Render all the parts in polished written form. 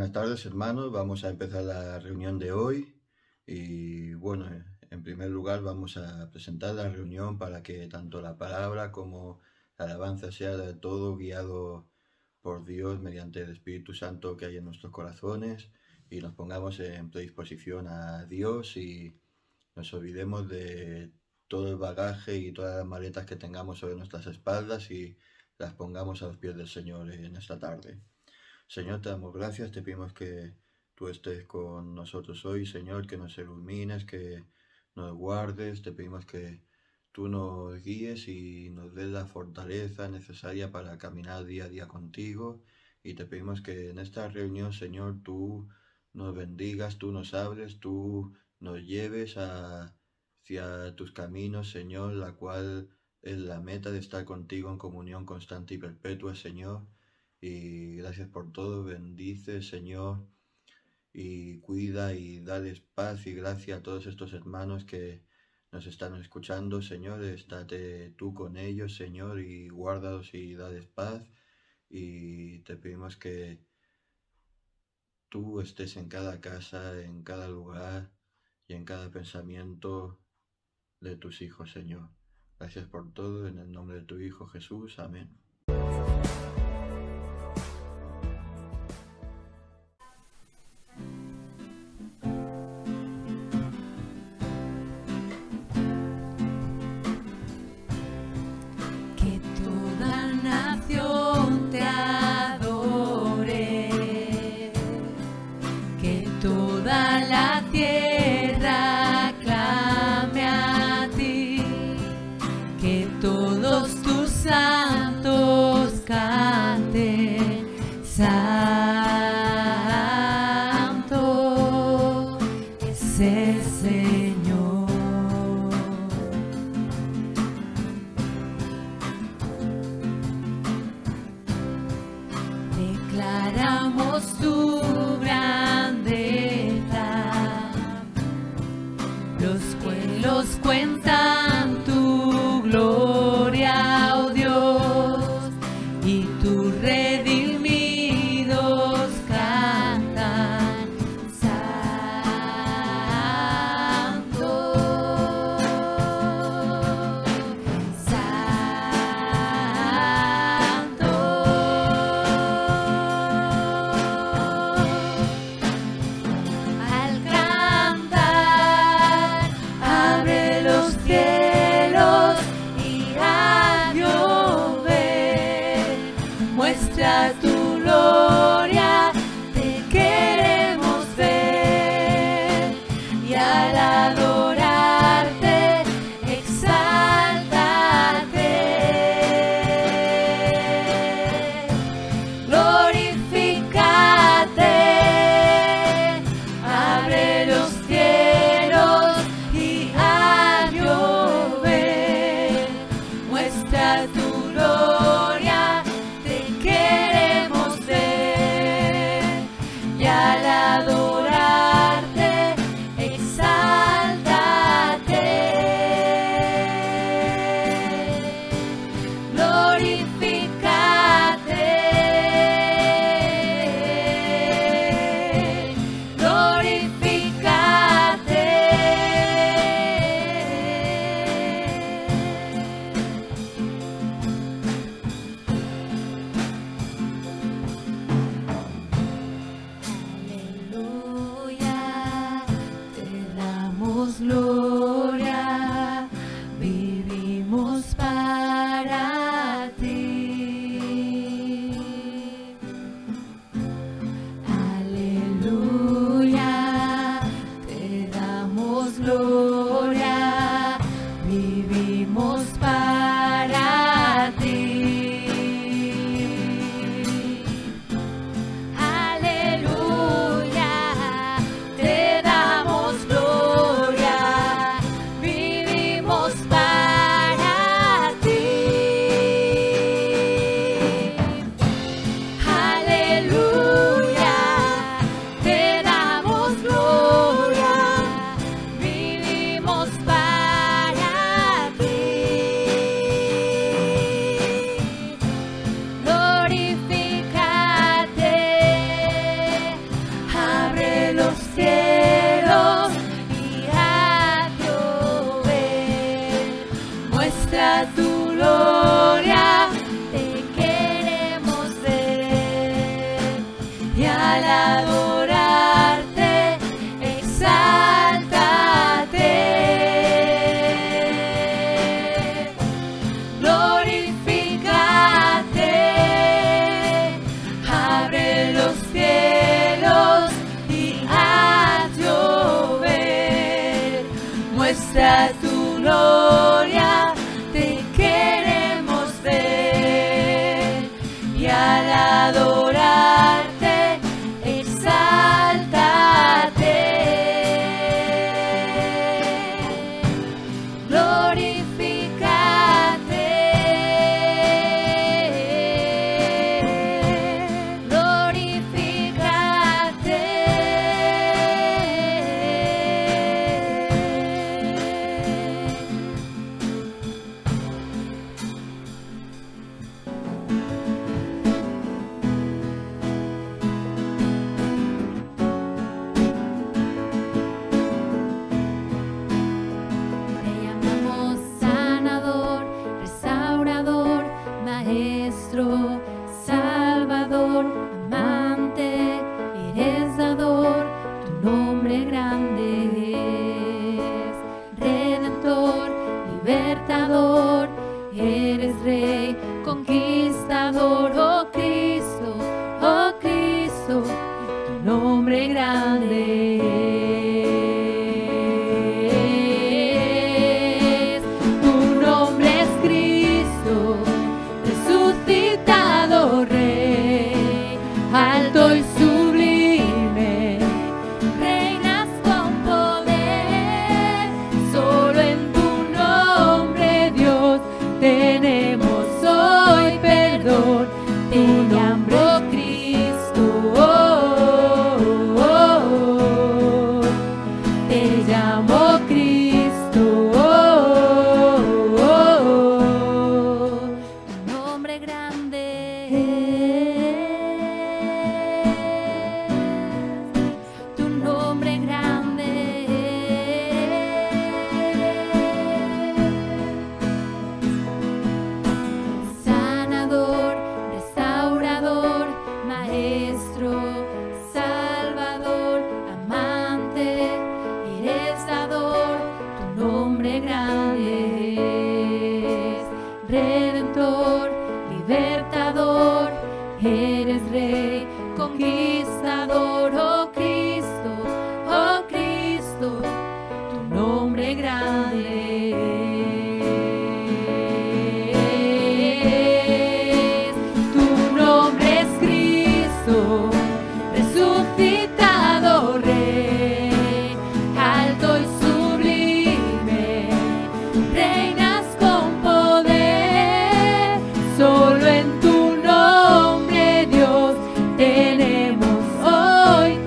Buenas tardes, hermanos. Vamos a empezar la reunión de hoy y bueno, en primer lugar vamos a presentar la reunión para que tanto la palabra como la alabanza sea de todo guiado por Dios mediante el Espíritu Santo que hay en nuestros corazones y nos pongamos en predisposición a Dios y nos olvidemos de todo el bagaje y todas las maletas que tengamos sobre nuestras espaldas y las pongamos a los pies del Señor en esta tarde. Señor, te damos gracias, te pedimos que tú estés con nosotros hoy, Señor, que nos ilumines, que nos guardes, te pedimos que tú nos guíes y nos des la fortaleza necesaria para caminar día a día contigo y te pedimos que en esta reunión, Señor, tú nos bendigas, tú nos hables, tú nos lleves hacia tus caminos, Señor, la cual es la meta de estar contigo en comunión constante y perpetua, Señor. Y gracias por todo, bendice, Señor, y cuida y dales paz y gracia a todos estos hermanos que nos están escuchando, Señor. Estate tú con ellos, Señor, y guárdalos y dales paz. Y te pedimos que tú estés en cada casa, en cada lugar y en cada pensamiento de tus hijos, Señor. Gracias por todo, en el nombre de tu Hijo Jesús. Amén. Para ti. gloria te queremos ver, y al adorarte exáltate, glorifícate, abre los cielos y haz llover, muestra tu gloria, te queremos ver, y al adorarte exáltate, glorifícate, te llamamos sanador, restaurador, maestro, salvador, amante, eres dador, tu nombre grande es, redentor, libertador, eres rey, conquistador, oh Cristo, tu nombre grande es, tu nombre es Cristo, resucitado Rey, alto y sublime, reinas con poder, solo en tu nombre, Dios, tenemos hoy perdón, te llamo Cristo, te llamo Cristo, tu nombre grande es, tu nombre grande es, sanador, restaurador, maestro, salvador, amante, eres dador, tu nombre grande es, redentor, libertador, eres rey, conquistador, oh Cristo, tu nombre grande es, tu nombre es Cristo, resucitado Rey, alto y sublime, reinas con poder, solo en tu nombre, Dios, tenemos hoy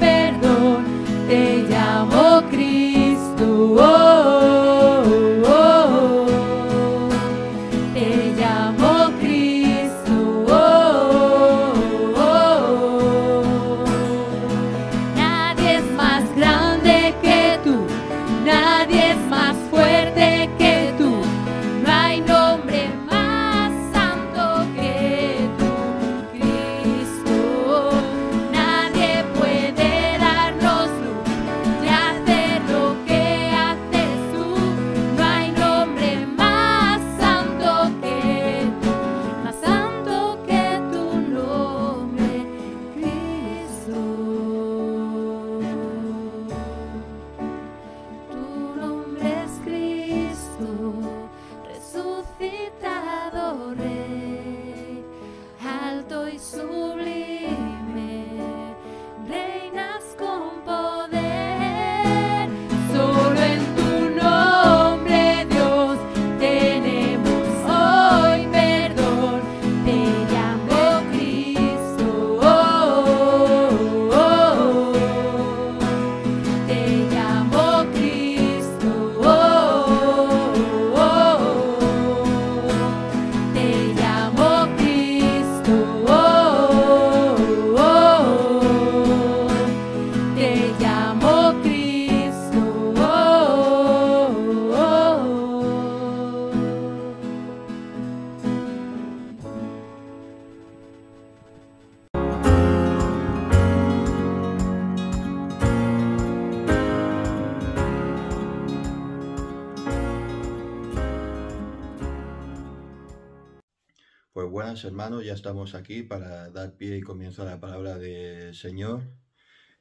Pues buenas hermanos, ya estamos aquí para dar pie y comienzo a la palabra del Señor.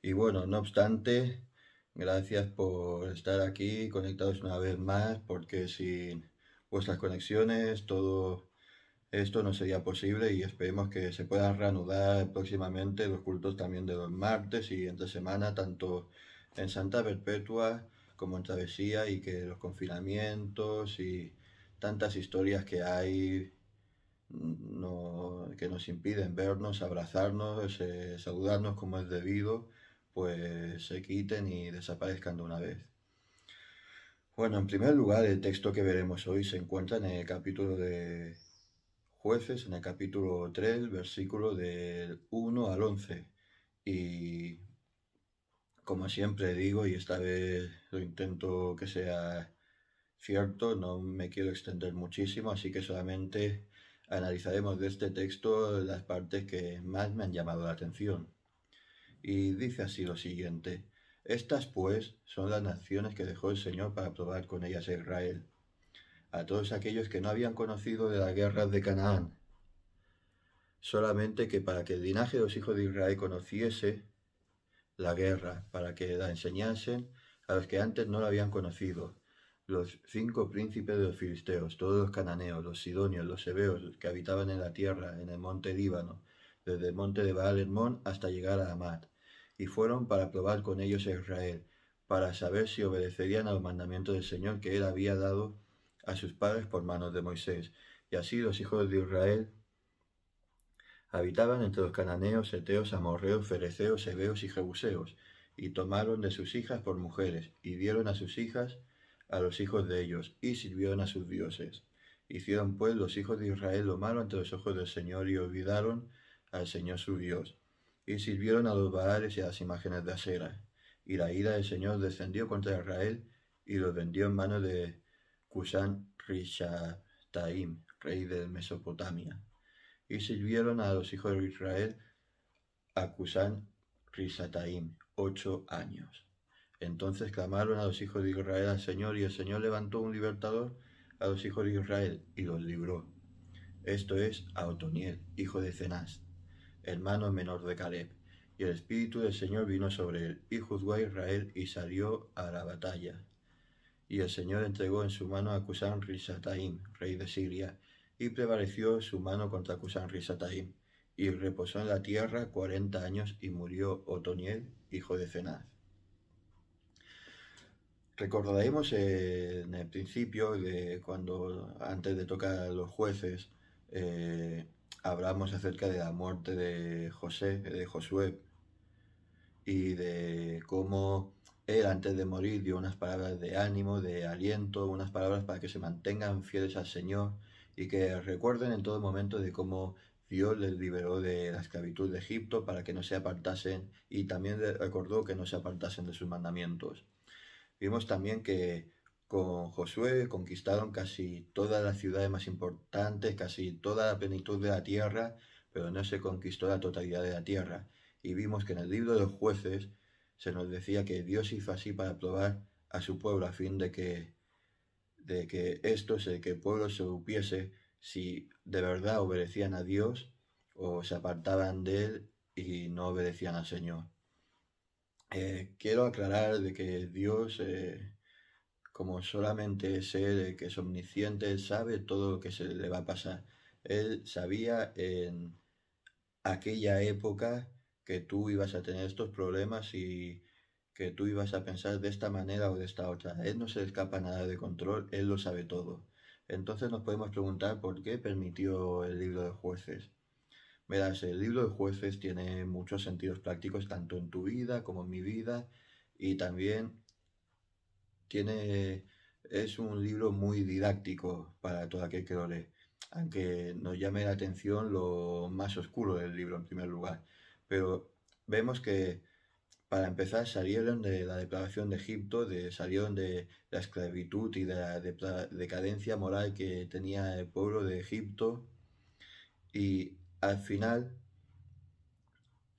Y bueno, no obstante, gracias por estar aquí conectados una vez más, porque sin vuestras conexiones todo esto no sería posible y esperemos que se puedan reanudar próximamente los cultos también de los martes y entre semana, tanto en Santa Perpetua como en Travesía, y que los confinamientos y tantas historias que hay que nos impiden vernos, abrazarnos, saludarnos como es debido, pues se quiten y desaparezcan de una vez. Bueno, en primer lugar, el texto que veremos hoy se encuentra en el capítulo de Jueces, en el capítulo 3, versículo del 1 al 11. Y como siempre digo, y esta vez lo intento que sea cierto, no me quiero extender muchísimo, así que solamente analizaremos de este texto las partes que más me han llamado la atención. Y dice así lo siguiente: estas pues son las naciones que dejó el Señor para probar con ellas a Israel, a todos aquellos que no habían conocido de las guerras de Canaán, solamente que para que el linaje de los hijos de Israel conociese la guerra, para que la enseñasen a los que antes no la habían conocido, los 5 príncipes de los filisteos, todos los cananeos, los sidonios, los heveos, que habitaban en la tierra, en el monte Líbano, desde el monte de Baal-Hermón hasta llegar a Hamat, y fueron para probar con ellos a Israel, para saber si obedecerían a los mandamientos del Señor que él había dado a sus padres por manos de Moisés. Y así los hijos de Israel habitaban entre los cananeos, heteos, amorreos, fereceos, heveos y jebuseos, y tomaron de sus hijas por mujeres, y dieron a sus hijas a los hijos de ellos, y sirvieron a sus dioses. Hicieron pues los hijos de Israel lo malo ante los ojos del Señor, y olvidaron al Señor su Dios, y sirvieron a los Baales y a las imágenes de Asera. Y la ira del Señor descendió contra Israel, y los vendió en manos de Cushan-Rishathaim, rey de Mesopotamia. Y sirvieron a los hijos de Israel a Cushan-Rishathaim 8 años. Entonces clamaron a los hijos de Israel al Señor, y el Señor levantó un libertador a los hijos de Israel, y los libró. Esto es a Otoniel, hijo de Cenaz, hermano menor de Caleb. Y el Espíritu del Señor vino sobre él, y juzgó a Israel, y salió a la batalla. Y el Señor entregó en su mano a Cushan-Rishathaim, rey de Siria, y prevaleció su mano contra Cushan-Rishathaim, y reposó en la tierra 40 años, y murió Otoniel, hijo de Cenaz. Recordaremos en el principio, antes de tocar los jueces, hablamos acerca de la muerte de Josué, y de cómo él antes de morir dio unas palabras de ánimo, de aliento, unas palabras para que se mantengan fieles al Señor y que recuerden en todo momento de cómo Dios les liberó de la esclavitud de Egipto para que no se apartasen, y también recordó que no se apartasen de sus mandamientos. Vimos también que con Josué conquistaron casi todas las ciudades más importantes, casi toda la plenitud de la tierra, pero no se conquistó la totalidad de la tierra. Y vimos que en el libro de los jueces se nos decía que Dios hizo así para probar a su pueblo, a fin de que el pueblo se supiese si de verdad obedecían a Dios o se apartaban de él y no obedecían al Señor. Quiero aclarar de que Dios, como solamente es Él, que es omnisciente, Él sabe todo lo que se le va a pasar. Él sabía en aquella época que tú ibas a tener estos problemas y que tú ibas a pensar de esta manera o de esta otra. Él no se le escapa nada de control, Él lo sabe todo. Entonces nos podemos preguntar por qué permitió el libro de jueces. Verás, el libro de jueces tiene muchos sentidos prácticos, tanto en tu vida como en mi vida, y también es un libro muy didáctico para todo aquel que lo lee, aunque nos llame la atención lo más oscuro del libro en primer lugar. Pero vemos que, para empezar, salieron de la depravación de Egipto, salieron de la esclavitud y de la decadencia moral que tenía el pueblo de Egipto, y al final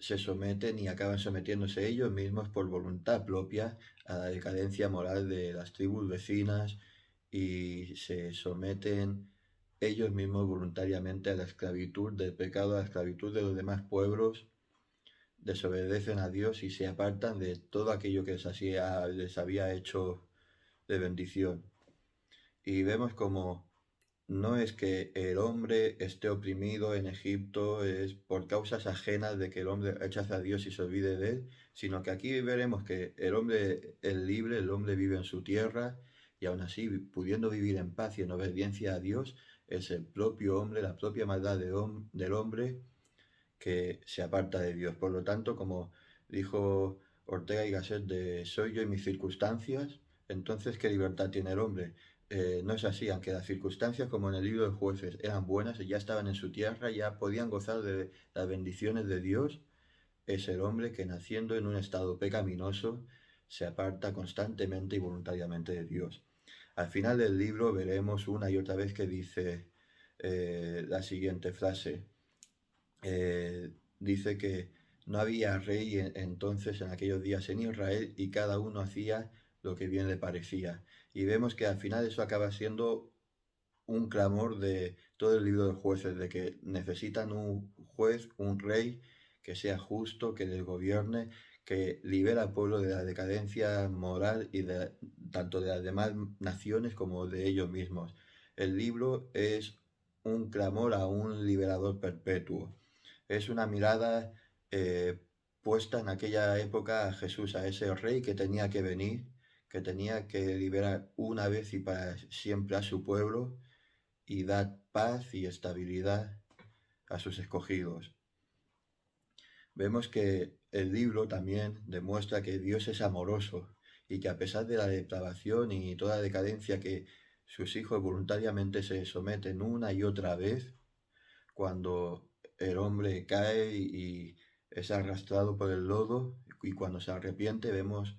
se someten y acaban sometiéndose ellos mismos por voluntad propia a la decadencia moral de las tribus vecinas, y se someten ellos mismos voluntariamente a la esclavitud del pecado, a la esclavitud de los demás pueblos, desobedecen a Dios y se apartan de todo aquello que les había hecho de bendición. Y vemos como no es que el hombre esté oprimido en Egipto, es por causas ajenas de que el hombre rechaza a Dios y se olvide de él, sino que aquí veremos que el hombre es libre, el hombre vive en su tierra, y aún así, pudiendo vivir en paz y en obediencia a Dios, es el propio hombre, la propia maldad del hombre que se aparta de Dios. Por lo tanto, como dijo Ortega y Gasset de soy yo y mis circunstancias, entonces ¿qué libertad tiene el hombre? No es así, aunque las circunstancias, como en el libro de Jueces, eran buenas y ya estaban en su tierra, ya podían gozar de las bendiciones de Dios, es el hombre que, naciendo en un estado pecaminoso, se aparta constantemente y voluntariamente de Dios. Al final del libro veremos una y otra vez que dice la siguiente frase. Dice que no había rey entonces en aquellos días en Israel y cada uno hacía lo que bien le parecía. Y vemos que al final eso acaba siendo un clamor de todo el libro de Jueces, de que necesitan un juez, un rey que sea justo, que les gobierne, que libere al pueblo de la decadencia moral y tanto de las demás naciones como de ellos mismos. El libro es un clamor a un liberador perpetuo. Es una mirada puesta en aquella época a Jesús, a ese rey que tenía que venir, que tenía que liberar una vez y para siempre a su pueblo y dar paz y estabilidad a sus escogidos. Vemos que el libro también demuestra que Dios es amoroso y que a pesar de la depravación y toda la decadencia que sus hijos voluntariamente se someten una y otra vez, cuando el hombre cae y es arrastrado por el lodo y cuando se arrepiente vemos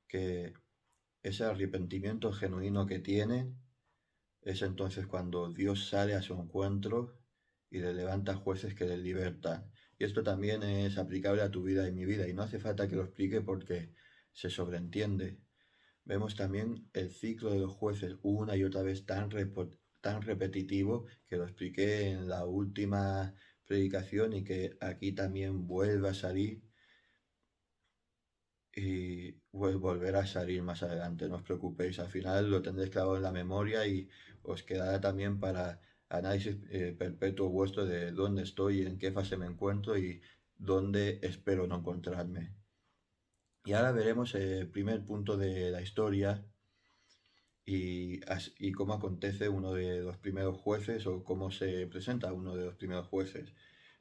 que ese arrepentimiento genuino que tiene es entonces cuando Dios sale a su encuentro y le levanta jueces que le libertan. Y esto también es aplicable a tu vida y mi vida y no hace falta que lo explique porque se sobreentiende. Vemos también el ciclo de los jueces una y otra vez tan repetitivo que lo expliqué en la última predicación y que aquí también vuelve a salir y volverá a salir más adelante, no os preocupéis, al final lo tendréis clavado en la memoria y os quedará también para análisis perpetuo vuestro de dónde estoy, en qué fase me encuentro y dónde espero no encontrarme. Y ahora veremos el primer punto de la historia y cómo acontece uno de los primeros jueces o cómo se presenta uno de los primeros jueces.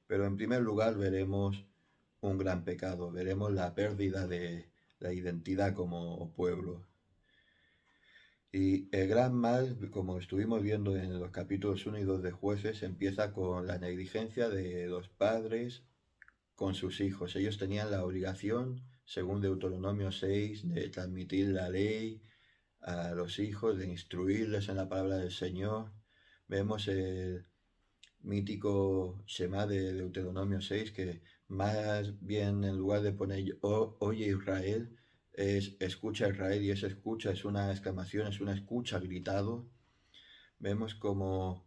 Pero en primer lugar veremos un gran pecado, veremos la pérdida de la identidad como pueblo. Y el gran mal, como estuvimos viendo en los capítulos 1 y 2 de Jueces, empieza con la negligencia de los padres con sus hijos. Ellos tenían la obligación, según Deuteronomio 6, de transmitir la ley a los hijos, de instruirles en la palabra del Señor. Vemos el mítico Shema de Deuteronomio 6, que más bien en lugar de poner oye Israel, es escucha Israel, y esa escucha es una exclamación, es una escucha gritado. Vemos como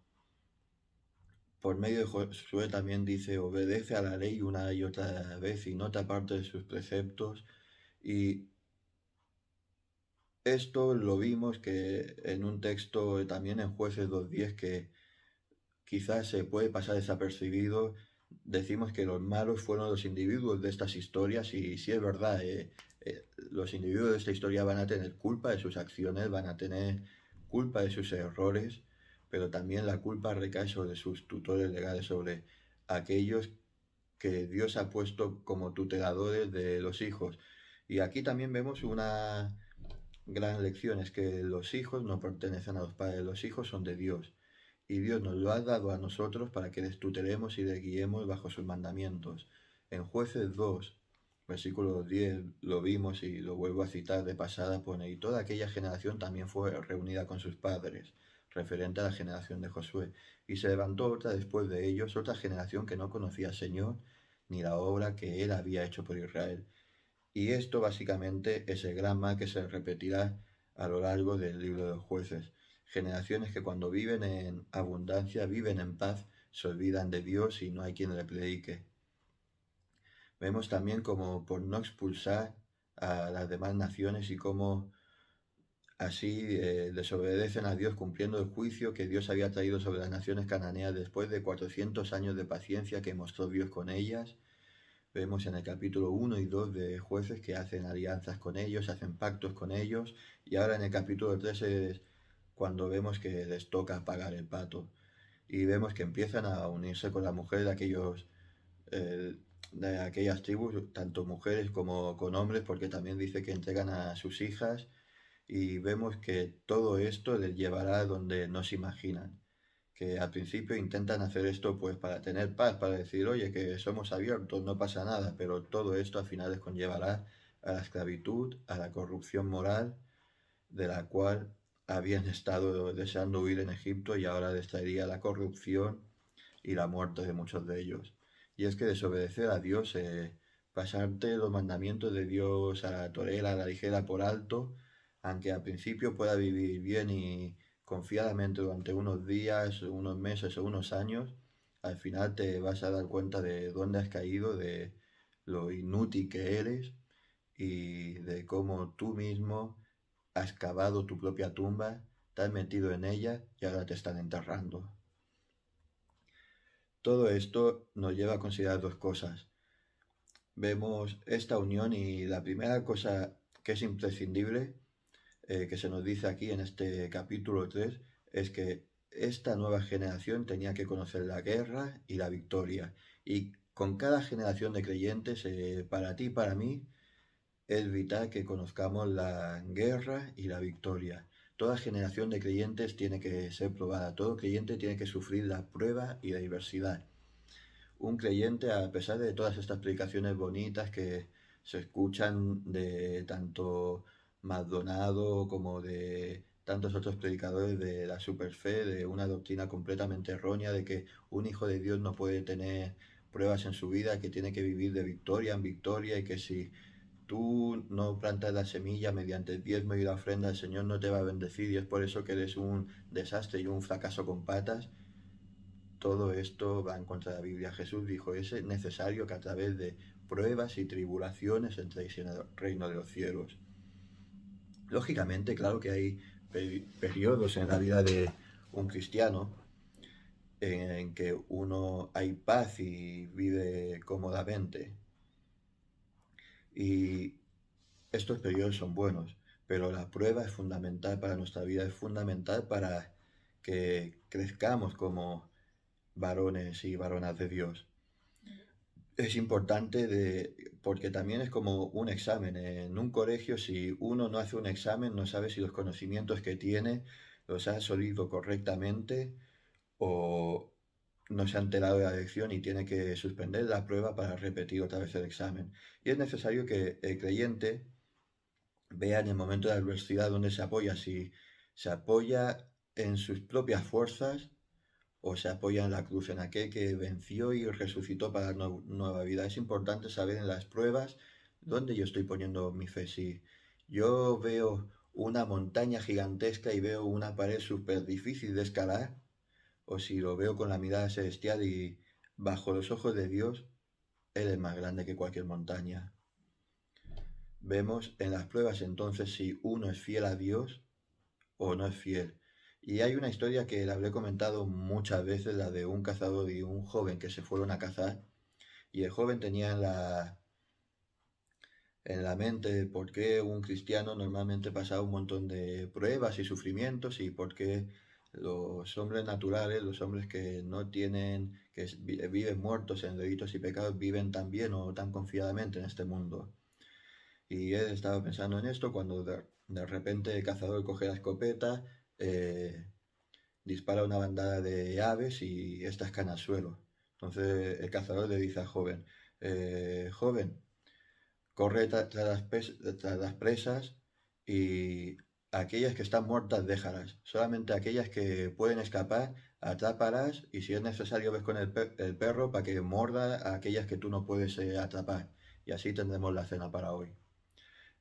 por medio de Josué también dice obedece a la ley una y otra vez y no te apartes de sus preceptos. Y esto lo vimos que en un texto también en Jueces 2:10 que quizás se puede pasar desapercibido. Decimos que los malos fueron los individuos de estas historias y sí es verdad, los individuos de esta historia van a tener culpa de sus acciones, van a tener culpa de sus errores, pero también la culpa recae sobre sus tutores legales, sobre aquellos que Dios ha puesto como tuteladores de los hijos. Y aquí también vemos una gran lección, es que los hijos no pertenecen a los padres, los hijos son de Dios. Y Dios nos lo ha dado a nosotros para que les tutelemos y les guiemos bajo sus mandamientos. En Jueces 2, versículo 10, lo vimos y lo vuelvo a citar de pasada, pone, y toda aquella generación también fue reunida con sus padres, referente a la generación de Josué. Y se levantó otra después de ellos, otra generación que no conocía al Señor, ni la obra que Él había hecho por Israel. Y esto básicamente es el gran mal que se repetirá a lo largo del libro de los Jueces. generaciones que cuando viven en abundancia, viven en paz, se olvidan de Dios y no hay quien le predique. Vemos también como por no expulsar a las demás naciones y cómo así desobedecen a Dios cumpliendo el juicio que Dios había traído sobre las naciones cananeas después de 400 años de paciencia que mostró Dios con ellas. Vemos en el capítulo 1 y 2 de Jueces que hacen alianzas con ellos, hacen pactos con ellos, y ahora en el capítulo 3 es cuando vemos que les toca pagar el pato. Y vemos que empiezan a unirse con la mujer de aquellas tribus, tanto mujeres como con hombres, porque también dice que entregan a sus hijas, y vemos que todo esto les llevará a donde no se imaginan. Que al principio intentan hacer esto pues para tener paz, para decir, oye, que somos abiertos, no pasa nada, pero todo esto al final les conllevará a la esclavitud, a la corrupción moral, de la cual habían estado deseando huir en Egipto y ahora les traería la corrupción y la muerte de muchos de ellos. Y es que desobedecer a Dios, pasarte los mandamientos de Dios a la torera, a la ligera por alto, aunque al principio pueda vivir bien y confiadamente durante unos días, unos meses o unos años, al final te vas a dar cuenta de dónde has caído, de lo inútil que eres y de cómo tú mismo has cavado tu propia tumba, te has metido en ella y ahora te están enterrando. Todo esto nos lleva a considerar dos cosas. Vemos esta unión y la primera cosa que es imprescindible, que se nos dice aquí en este capítulo 3, es que esta nueva generación tenía que conocer la guerra y la victoria. Y con cada generación de creyentes, para ti y para mí, es vital que conozcamos la guerra y la victoria. Toda generación de creyentes tiene que ser probada, todo creyente tiene que sufrir la prueba y la adversidad. Un creyente, a pesar de todas estas predicaciones bonitas que se escuchan de tanto Maldonado como de tantos otros predicadores de la superfe, de una doctrina completamente errónea de que un hijo de Dios no puede tener pruebas en su vida, que tiene que vivir de victoria en victoria y que si tú no plantas la semilla mediante el diezmo y la ofrenda, el Señor no te va a bendecir y es por eso que eres un desastre y un fracaso con patas. Todo esto va en contra de la Biblia. Jesús dijo, es necesario que a través de pruebas y tribulaciones entréis en el reino de los cielos. Lógicamente, claro que hay periodos en la vida de un cristiano en que uno hay paz y vive cómodamente. Y estos periodos son buenos, pero la prueba es fundamental para nuestra vida, es fundamental para que crezcamos como varones y varonas de Dios. Es importante porque también es como un examen. En un colegio, si uno no hace un examen, no sabe si los conocimientos que tiene los ha absorbido correctamente o no se ha enterado de la lección y tiene que suspender la prueba para repetir otra vez el examen. Y es necesario que el creyente vea en el momento de adversidad dónde se apoya, si se apoya en sus propias fuerzas o se apoya en la cruz, en aquel que venció y resucitó para dar nueva vida. Es importante saber en las pruebas dónde yo estoy poniendo mi fe. Si yo veo una montaña gigantesca y veo una pared súper difícil de escalar, o si lo veo con la mirada celestial y bajo los ojos de Dios, Él es más grande que cualquier montaña. Vemos en las pruebas entonces si uno es fiel a Dios o no es fiel. Y hay una historia que la habré comentado muchas veces, la de un cazador y un joven que se fueron a cazar. Y el joven tenía en la mente por qué un cristiano normalmente pasaba un montón de pruebas y sufrimientos y por qué los hombres naturales, los hombres que no tienen, que viven muertos en delitos y pecados, viven tan bien o tan confiadamente en este mundo. Y él estaba pensando en esto cuando de repente el cazador coge la escopeta, dispara una bandada de aves y estas caen al suelo. Entonces el cazador le dice al joven, joven, corre tras las presas y aquellas que están muertas déjalas. Solamente aquellas que pueden escapar, atrápalas y si es necesario ves con el perro para que morda a aquellas que tú no puedes atrapar. Y así tendremos la cena para hoy.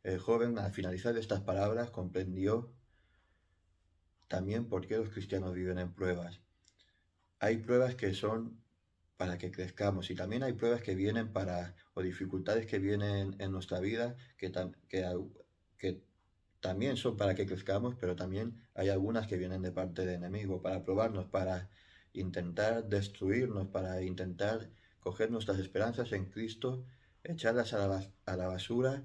El joven, al finalizar estas palabras, comprendió también por qué los cristianos viven en pruebas. Hay pruebas que son para que crezcamos y también hay pruebas que vienen o dificultades que vienen en nuestra vida que también son para que crezcamos, pero también hay algunas que vienen de parte del enemigo, para probarnos, para intentar destruirnos, para intentar coger nuestras esperanzas en Cristo, echarlas a la basura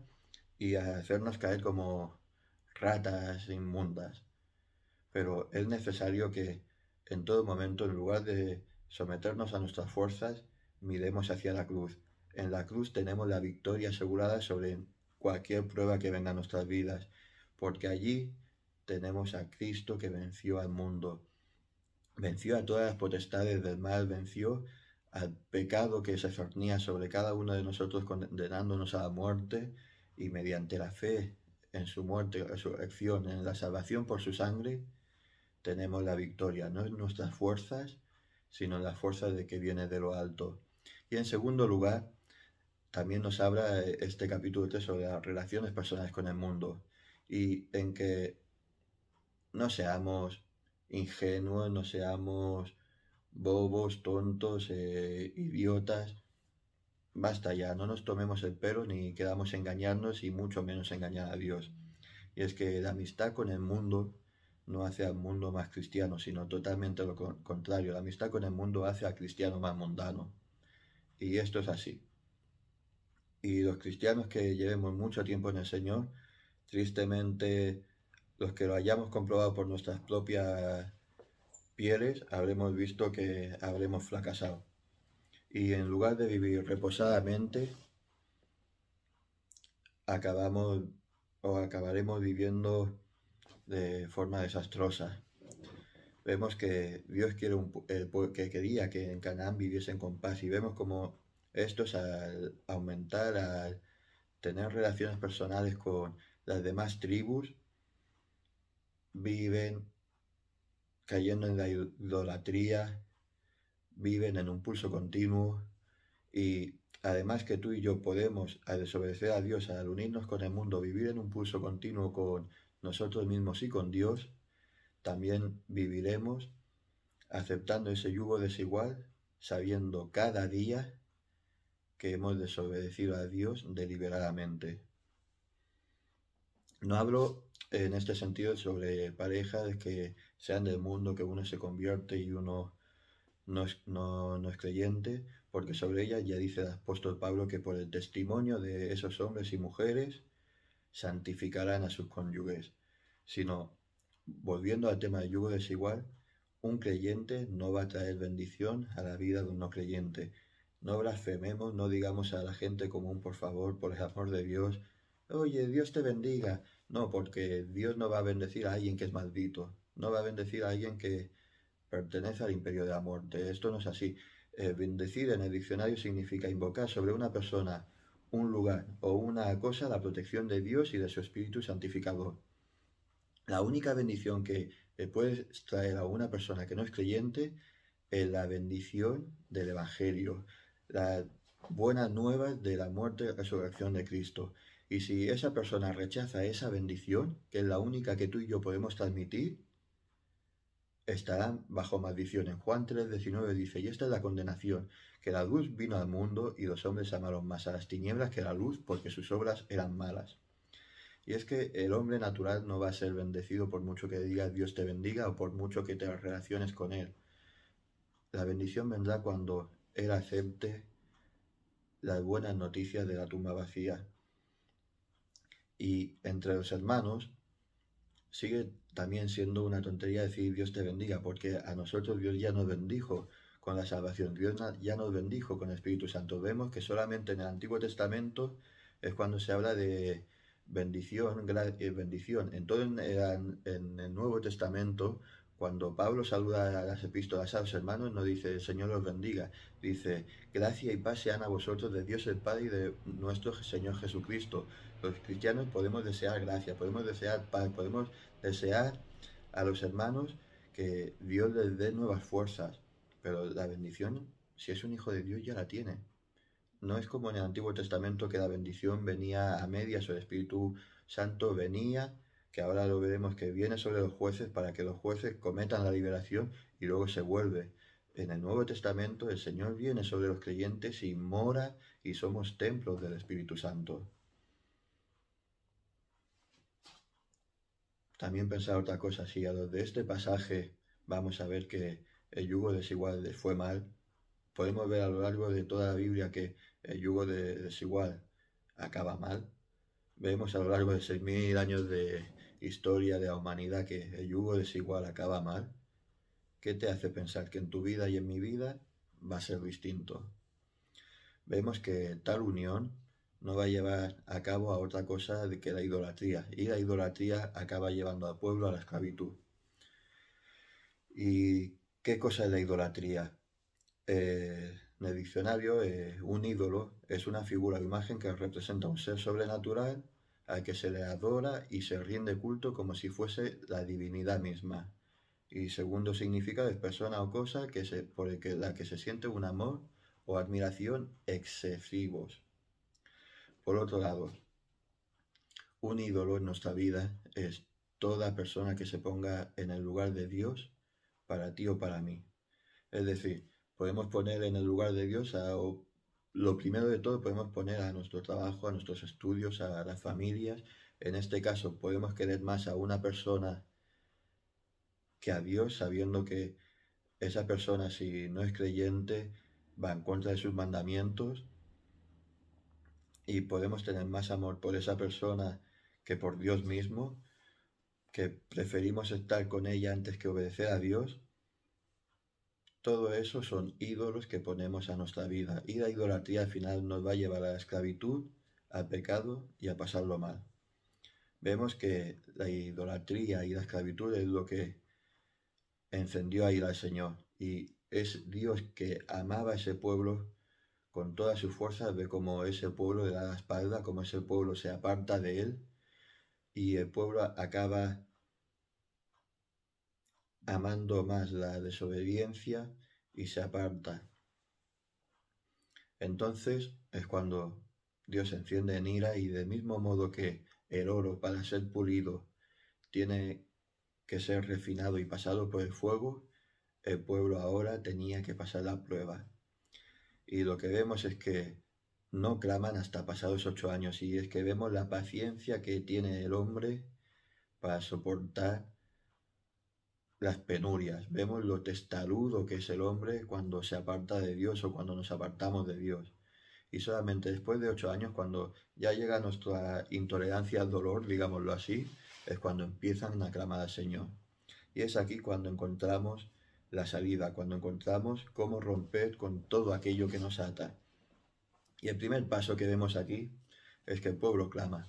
y hacernos caer como ratas inmundas. Pero es necesario que en todo momento, en lugar de someternos a nuestras fuerzas, miremos hacia la cruz. En la cruz tenemos la victoria asegurada sobre cualquier prueba que venga a nuestras vidas, porque allí tenemos a Cristo que venció al mundo, venció a todas las potestades del mal, venció al pecado que se cernía sobre cada uno de nosotros, condenándonos a la muerte, y mediante la fe en su muerte y resurrección, en la salvación por su sangre, tenemos la victoria, no en nuestras fuerzas, sino en la fuerza de que viene de lo alto. Y en segundo lugar, también nos habla este capítulo 3 sobre las relaciones personales con el mundo y en que no seamos ingenuos, no seamos bobos, tontos, idiotas. Basta ya, no nos tomemos el pelo ni queramos engañarnos y mucho menos engañar a Dios. Y es que la amistad con el mundo no hace al mundo más cristiano, sino totalmente lo contrario. La amistad con el mundo hace al cristiano más mundano. Y esto es así. Y los cristianos que llevemos mucho tiempo en el Señor, tristemente, los que lo hayamos comprobado por nuestras propias pieles, habremos visto que habremos fracasado. Y en lugar de vivir reposadamente, acabaremos viviendo de forma desastrosa. Vemos que Dios que quería que en Canaán viviesen con paz, y vemos como estos, al aumentar, al tener relaciones personales con las demás tribus, viven cayendo en la idolatría, viven en un pulso continuo, y además que tú y yo podemos, al desobedecer a Dios, al unirnos con el mundo, vivir en un pulso continuo con nosotros mismos y con Dios, también viviremos aceptando ese yugo desigual, sabiendo cada día que hemos desobedecido a Dios deliberadamente. No hablo en este sentido sobre parejas que sean del mundo, que uno se convierte y uno no es creyente, porque sobre ella ya dice el apóstol Pablo que por el testimonio de esos hombres y mujeres santificarán a sus cónyuges. Sino, volviendo al tema del yugo desigual, un creyente no va a traer bendición a la vida de un no creyente. No blasfememos, no digamos a la gente común, por favor, por el amor de Dios, oye, Dios te bendiga. No, porque Dios no va a bendecir a alguien que es maldito, no va a bendecir a alguien que pertenece al imperio de la muerte. Esto no es así. Bendecir en el diccionario significa invocar sobre una persona, un lugar o una cosa la protección de Dios y de su Espíritu Santificador. La única bendición que le puedes traer a una persona que no es creyente es la bendición del Evangelio, las buenas nuevas de la muerte y resurrección de Cristo. Y si esa persona rechaza esa bendición, que es la única que tú y yo podemos transmitir, estarán bajo maldición. En Juan 3:19 dice, y esta es la condenación, que la luz vino al mundo y los hombres amaron más a las tinieblas que a la luz porque sus obras eran malas. Y es que el hombre natural no va a ser bendecido por mucho que digas Dios te bendiga o por mucho que te relaciones con él. La bendición vendrá cuando él acepte las buenas noticias de la tumba vacía. Y entre los hermanos sigue también siendo una tontería decir Dios te bendiga, porque a nosotros Dios ya nos bendijo con la salvación, Dios ya nos bendijo con el Espíritu Santo. Vemos que solamente en el Antiguo Testamento es cuando se habla de bendición. En todo en el Nuevo Testamento, cuando Pablo saluda a las epístolas a los hermanos, no dice el Señor los bendiga, dice gracia y paz sean a vosotros de Dios el Padre y de nuestro Señor Jesucristo. Los cristianos podemos desear gracia, podemos desear paz, podemos desear a los hermanos que Dios les dé nuevas fuerzas, pero la bendición, si es un hijo de Dios, ya la tiene. No es como en el Antiguo Testamento que la bendición venía a medias o el Espíritu Santo venía, que ahora lo veremos, que viene sobre los jueces para que los jueces cometan la liberación y luego se vuelve. En el Nuevo Testamento el Señor viene sobre los creyentes y mora y somos templos del Espíritu Santo. También pensar otra cosa, si a los de este pasaje vamos a ver que el yugo desigual les fue mal, podemos ver a lo largo de toda la Biblia que el yugo desigual acaba mal. Vemos a lo largo de 6.000 años de historia de la humanidad que el yugo desigual acaba mal. ¿Qué te hace pensar que en tu vida y en mi vida va a ser distinto? Vemos que tal unión no va a llevar a cabo a otra cosa que la idolatría, y la idolatría acaba llevando al pueblo a la esclavitud. ¿Y qué cosa es la idolatría? En el diccionario, un ídolo es una figura o imagen que representa un ser sobrenatural al que se le adora y se rinde culto como si fuese la divinidad misma. Y segundo significa es persona o cosa por la que se siente un amor o admiración excesivos. Por otro lado, un ídolo en nuestra vida es toda persona que se ponga en el lugar de Dios para ti o para mí. Es decir, podemos poner en el lugar de Dios lo primero de todo podemos poner a nuestro trabajo, a nuestros estudios, a las familias. En este caso podemos querer más a una persona que a Dios, sabiendo que esa persona, si no es creyente, va en contra de sus mandamientos, y podemos tener más amor por esa persona que por Dios mismo, que preferimos estar con ella antes que obedecer a Dios. Todo eso son ídolos que ponemos a nuestra vida, y la idolatría al final nos va a llevar a la esclavitud, al pecado y a pasarlo mal. Vemos que la idolatría y la esclavitud es lo que encendió a ira al Señor, y es Dios que amaba a ese pueblo con todas sus fuerzas, ve cómo ese pueblo le da la espalda, cómo ese pueblo se aparta de él, y el pueblo acaba amando más la desobediencia y se aparta. Entonces es cuando Dios se enciende en ira, y del mismo modo que el oro, para ser pulido, tiene que ser refinado y pasado por el fuego, el pueblo ahora tenía que pasar la prueba. Y lo que vemos es que no claman hasta pasados 8 años, y es que vemos la paciencia que tiene el hombre para soportar las penurias. Vemos lo testarudo que es el hombre cuando se aparta de Dios o cuando nos apartamos de Dios. Y solamente después de 8 años, cuando ya llega nuestra intolerancia al dolor, digámoslo así, es cuando empiezan a clamar al Señor. Y es aquí cuando encontramos la salida, cuando encontramos cómo romper con todo aquello que nos ata. Y el primer paso que vemos aquí es que el pueblo clama.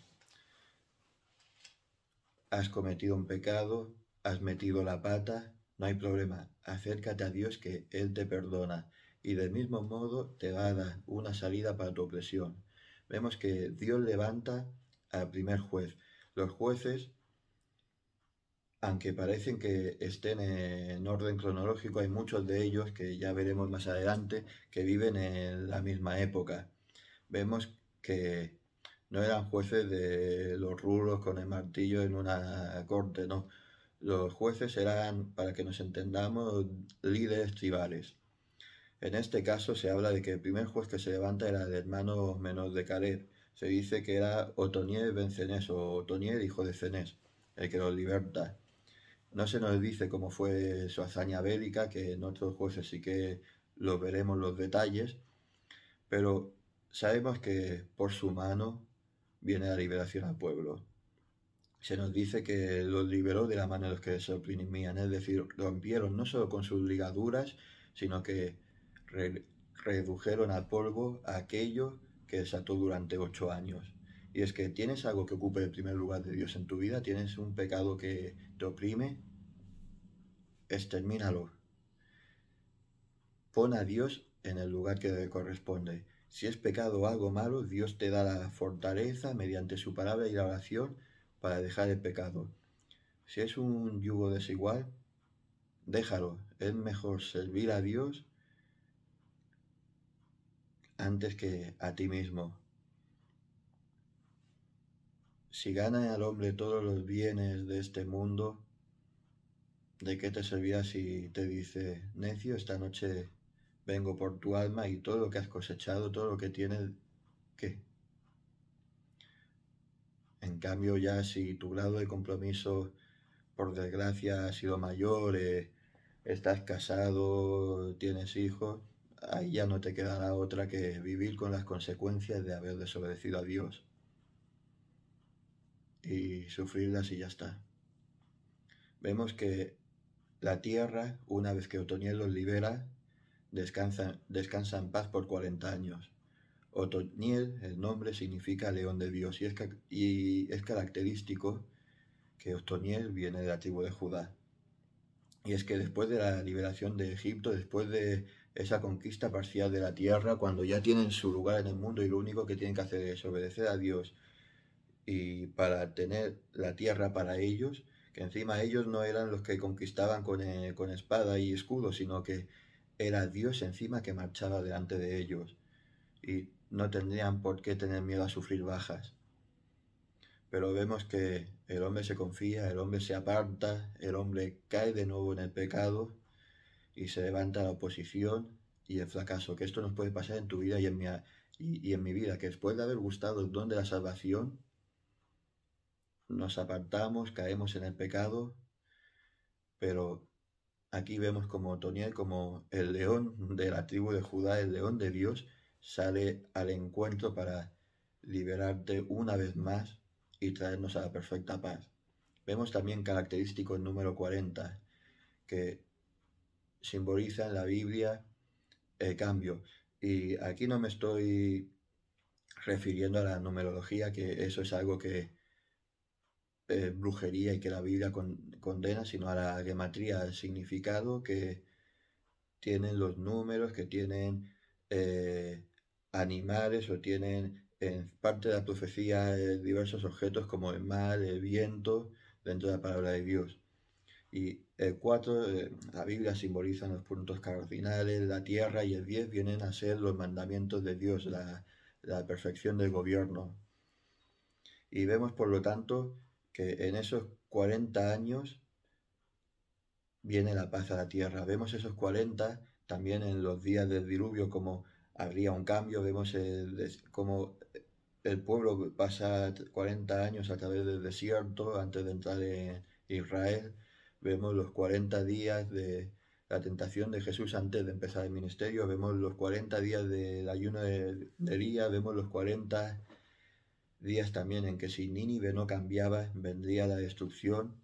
Has cometido un pecado, has metido la pata, no hay problema, acércate a Dios que Él te perdona, y del mismo modo te va a dar una salida para tu opresión. Vemos que Dios levanta al primer juez. Los jueces, aunque parecen que estén en orden cronológico, hay muchos de ellos, que ya veremos más adelante, que viven en la misma época. Vemos que no eran jueces de los rulos con el martillo en una corte, no. Los jueces eran, para que nos entendamos, líderes tribales. En este caso se habla de que el primer juez que se levanta era el hermano menor de Caleb. Se dice que era Otoniel ben Cenés, o Otoniel, hijo de Cenés, el que los liberta. No se nos dice cómo fue su hazaña bélica, que en otros jueces sí que los veremos los detalles, pero sabemos que por su mano viene la liberación al pueblo. Se nos dice que los liberó de la mano de los que se oprimían, es decir, rompieron no solo con sus ligaduras, sino que redujeron al polvo a aquello que desató durante 8 años. Y es que tienes algo que ocupe el primer lugar de Dios en tu vida, tienes un pecado que te oprime, extermínalo. Pon a Dios en el lugar que le corresponde. Si es pecado o algo malo, Dios te da la fortaleza mediante su palabra y la oración para dejar el pecado. Si es un yugo desigual, déjalo. Es mejor servir a Dios antes que a ti mismo. si gana al hombre todos los bienes de este mundo, ¿de qué te servirá si te dice, necio, esta noche vengo por tu alma y todo lo que has cosechado, todo lo que tienes, qué? En cambio, ya si tu grado de compromiso, por desgracia, ha sido mayor, estás casado, tienes hijos, ahí ya no te quedará otra que vivir con las consecuencias de haber desobedecido a Dios y sufrirlas y ya está. Vemos que la tierra, una vez que Otoniel los libera, descansa en paz por 40 años. Otoniel, el nombre, significa león de Dios y es característico que Otoniel viene de la tribu de Judá. Y es que después de la liberación de Egipto, después de esa conquista parcial de la tierra, cuando ya tienen su lugar en el mundo y lo único que tienen que hacer es obedecer a Dios y para tener la tierra para ellos, que encima ellos no eran los que conquistaban con espada y escudo, sino que era Dios encima que marchaba delante de ellos y no tendrían por qué tener miedo a sufrir bajas. Pero vemos que el hombre se confía, el hombre se aparta, el hombre cae de nuevo en el pecado y se levanta la oposición y el fracaso, que esto nos puede pasar en tu vida y en mi vida, que después de haber gustado el don de la salvación, nos apartamos, caemos en el pecado, pero aquí vemos como Otoniel, como el león de la tribu de Judá, el león de Dios, sale al encuentro para liberarte una vez más y traernos a la perfecta paz. Vemos también característico el número 40, que simboliza en la Biblia el cambio. Y aquí no me estoy refiriendo a la numerología, que eso es algo que brujería y que la Biblia condena, sino a la gematría, al significado que tienen los números, que tienen animales o tienen en parte de la profecía diversos objetos como el mar, el viento, dentro de la palabra de Dios. Y el 4, la Biblia simboliza los puntos cardinales, la tierra, y el 10 vienen a ser los mandamientos de Dios, la perfección del gobierno. Y vemos, por lo tanto, que en esos 40 años viene la paz a la tierra. Vemos esos 40 también en los días del diluvio, como habría un cambio. Vemos como el pueblo pasa 40 años a través del desierto antes de entrar en Israel. Vemos los 40 días de la tentación de Jesús antes de empezar el ministerio. Vemos los 40 días del ayuno de Elías. Vemos los 40 días también en que si Nínive no cambiaba, vendría la destrucción.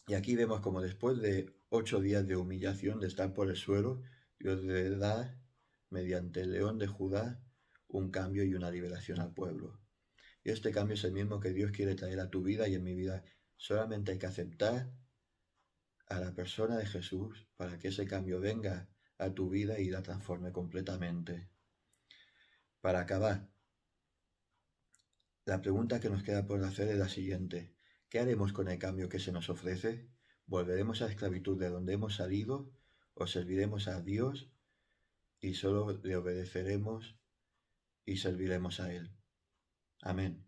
Y aquí vemos como después de 8 días de humillación, de estar por el suelo, Dios le da, mediante el león de Judá, un cambio y una liberación al pueblo. Y este cambio es el mismo que Dios quiere traer a tu vida y en mi vida. Solamente hay que aceptar a la persona de Jesús para que ese cambio venga a tu vida y la transforme completamente. Para acabar, la pregunta que nos queda por hacer es la siguiente. ¿Qué haremos con el cambio que se nos ofrece? ¿Volveremos a la esclavitud de donde hemos salido? ¿O serviremos a Dios y solo le obedeceremos y serviremos a Él? Amén.